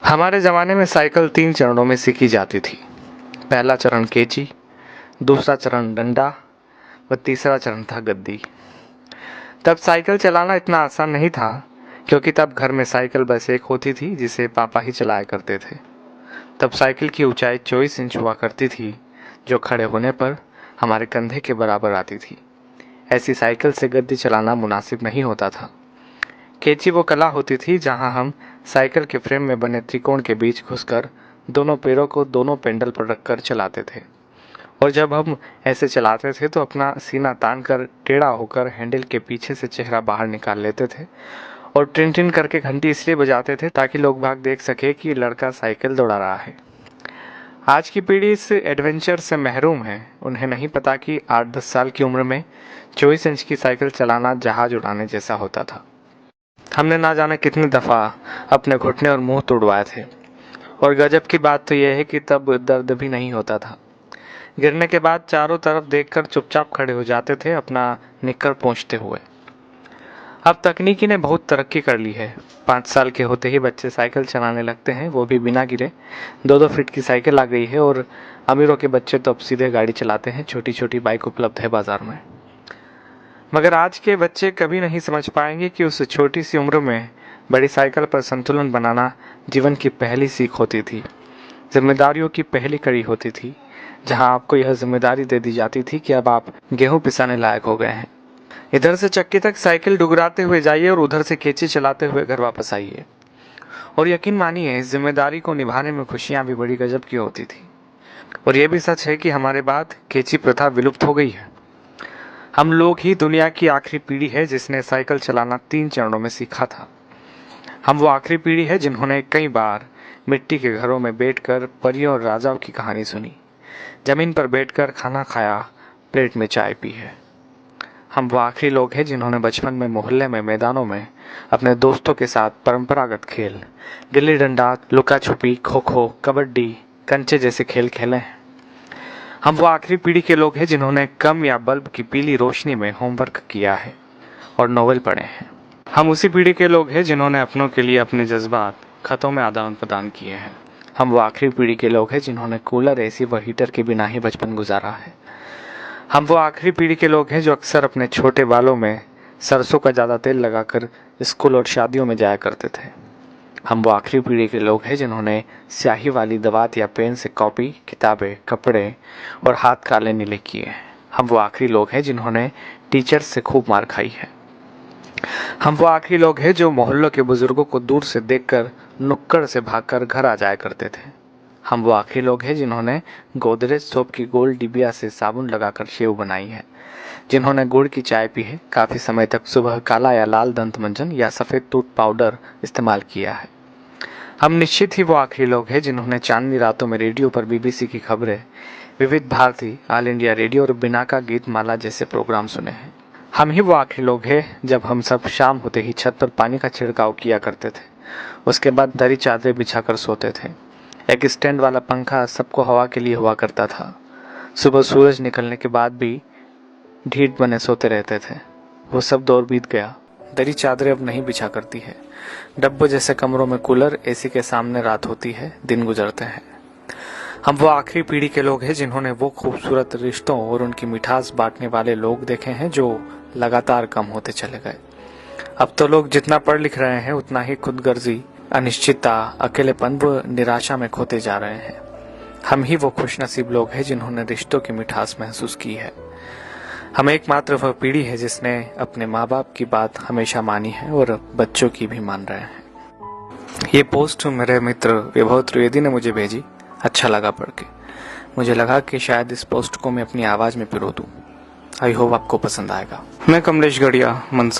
हमारे ज़माने में साइकिल 3 चरणों में सीखी जाती थी। पहला चरण केची, दूसरा चरण डंडा व तीसरा चरण था गद्दी। तब साइकिल चलाना इतना आसान नहीं था, क्योंकि तब घर में साइकिल बस एक होती थी जिसे पापा ही चलाया करते थे। तब साइकिल की ऊंचाई 24 इंच हुआ करती थी, जो खड़े होने पर हमारे कंधे के बराबर आती थी। ऐसी साइकिल से गद्दी चलाना मुनासिब नहीं होता था। केची वो कला होती थी जहां हम साइकिल के फ्रेम में बने त्रिकोण के बीच घुसकर दोनों पैरों को दोनों पेंडल पर रखकर चलाते थे। और जब हम ऐसे चलाते थे तो अपना सीना तान कर टेढ़ा होकर हैंडल के पीछे से चेहरा बाहर निकाल लेते थे और टिन टिन करके घंटी इसलिए बजाते थे ताकि लोग भाग देख सके कि लड़का साइकिल दौड़ा रहा है। आज की पीढ़ी इस एडवेंचर से महरूम है। उन्हें नहीं पता कि 8-10 साल की उम्र में 24 इंच की साइकिल चलाना जहाज उड़ाने जैसा होता था। हमने ना जाने कितनी दफ़ा अपने घुटने और मुंह तोड़वाए थे। और गजब की बात तो यह है कि तब दर्द भी नहीं होता था। गिरने के बाद चारों तरफ देखकर चुपचाप खड़े हो जाते थे, अपना निक्कर पोंछते हुए। अब तकनीकी ने बहुत तरक्की कर ली है। 5 साल के होते ही बच्चे साइकिल चलाने लगते हैं, वो भी बिना गिरे। 2-2 फीट की साइकिल आ गई है और अमीरों के बच्चे तो अब सीधे गाड़ी चलाते हैं। छोटी छोटी बाइक उपलब्ध है बाजार में। मगर आज के बच्चे कभी नहीं समझ पाएंगे कि उस छोटी सी उम्र में बड़ी साइकिल पर संतुलन बनाना जीवन की पहली सीख होती थी, जिम्मेदारियों की पहली कड़ी होती थी, जहां आपको यह जिम्मेदारी दे दी जाती थी कि अब आप गेहूं पिसाने लायक हो गए हैं। इधर से चक्की तक साइकिल डुगराते हुए जाइए और उधर से केची चलाते हुए घर वापस आइए। और यकीन मानिए, इस जिम्मेदारी को निभाने में खुशियां भी बड़ी गजब की होती थी। और यह भी सच है कि हमारे बाद केची प्रथा विलुप्त हो गई है। हम लोग ही दुनिया की आखिरी पीढ़ी है जिसने साइकिल चलाना 3 चरणों में सीखा था। हम वो आखिरी पीढ़ी है जिन्होंने कई बार मिट्टी के घरों में बैठकर परियों और राजाओं की कहानी सुनी, जमीन पर बैठकर खाना खाया, प्लेट में चाय पी है। हम वो आखिरी लोग हैं जिन्होंने बचपन में मोहल्ले में मैदानों में अपने दोस्तों के साथ परंपरागत खेल, गिल्ली डंडा, लुका छुपी, खो खो, कबड्डी, कंचे जैसे खेल खेले हैं। हम वो आखिरी पीढ़ी के लोग हैं जिन्होंने कम या बल्ब की पीली रोशनी में होमवर्क किया है और नोवेल पढ़े हैं। हम उसी पीढ़ी के लोग हैं जिन्होंने अपनों के लिए अपने जज्बात खतों में आदान प्रदान किए हैं। हम वो आखिरी पीढ़ी के लोग हैं जिन्होंने कूलर, एसी व हीटर के बिना ही बचपन गुजारा है। हम वो आखिरी पीढ़ी के लोग हैं जो अक्सर अपने छोटे बालों में सरसों का ज़्यादा तेल लगाकर स्कूल और शादियों में जाया करते थे। हम वो आखिरी पीढ़ी के लोग हैं जिन्होंने स्याही वाली दवात या पेन से कॉपी, किताबें, कपड़े और हाथ काले नीले किए हैं। हम वो आखिरी लोग हैं जिन्होंने टीचर से खूब मार खाई है। हम वो आखिरी लोग हैं जो मोहल्लों के बुजुर्गों को दूर से देखकर नुक्कड़ से भागकर घर आ जाया करते थे। हम वो आखिरी लोग हैं जिन्होंने गोदरेज सोप की गोल डिबिया से साबुन लगाकर शेव बनाई है, जिन्होंने गुड़ की चाय पी है, काफ़ी समय तक सुबह काला या लाल दंत मंजन या सफ़ेद टूथ पाउडर इस्तेमाल किया है। हम निश्चित ही वो आखिरी लोग हैं जिन्होंने चांदनी रातों में रेडियो पर बीबीसी की खबरें, विविध भारती, ऑल इंडिया रेडियो और बिनाका गीत माला जैसे प्रोग्राम सुने हैं। हम ही वो आखिरी लोग हैं जब हम सब शाम होते ही छत पर पानी का छिड़काव किया करते थे। उसके बाद दरी चादरें बिछाकर सोते थे। एक स्टैंड वाला पंखा सबको हवा के लिए हुआ करता था। सुबह सूरज निकलने के बाद भी ढीठ बने सोते रहते थे। वो सब दौर बीत गया। दरी चादरें अब नहीं बिछा करती है। डब्बों जैसे कमरों में कूलर, एसी के सामने रात होती है, दिन गुजरते हैं। हम वो आखिरी पीढ़ी के लोग हैं जिन्होंने वो खूबसूरत रिश्तों और उनकी मिठास बांटने वाले लोग देखे हैं जो लगातार कम होते चले गए। अब तो लोग जितना पढ़ लिख रहे हैं उतना ही खुदगर्जी, अनिश्चितता, अकेलेपन व निराशा में खोते जा रहे हैं। हम ही वो खुशनसीब लोग हैं जिन्होंने रिश्तों की मिठास महसूस की है। हम एकमात्र वह पीढ़ी है जिसने अपने माँ बाप की बात हमेशा मानी है और बच्चों की भी मान रहे हैं। ये पोस्ट मेरे मित्र विभव त्रिवेदी ने मुझे भेजी। अच्छा लगा पढ़ के। मुझे लगा कि शायद इस पोस्ट को मैं अपनी आवाज में पिरो दूं। आई होप आपको पसंद आएगा। मैं कमलेश गढ़िया, मंसूर।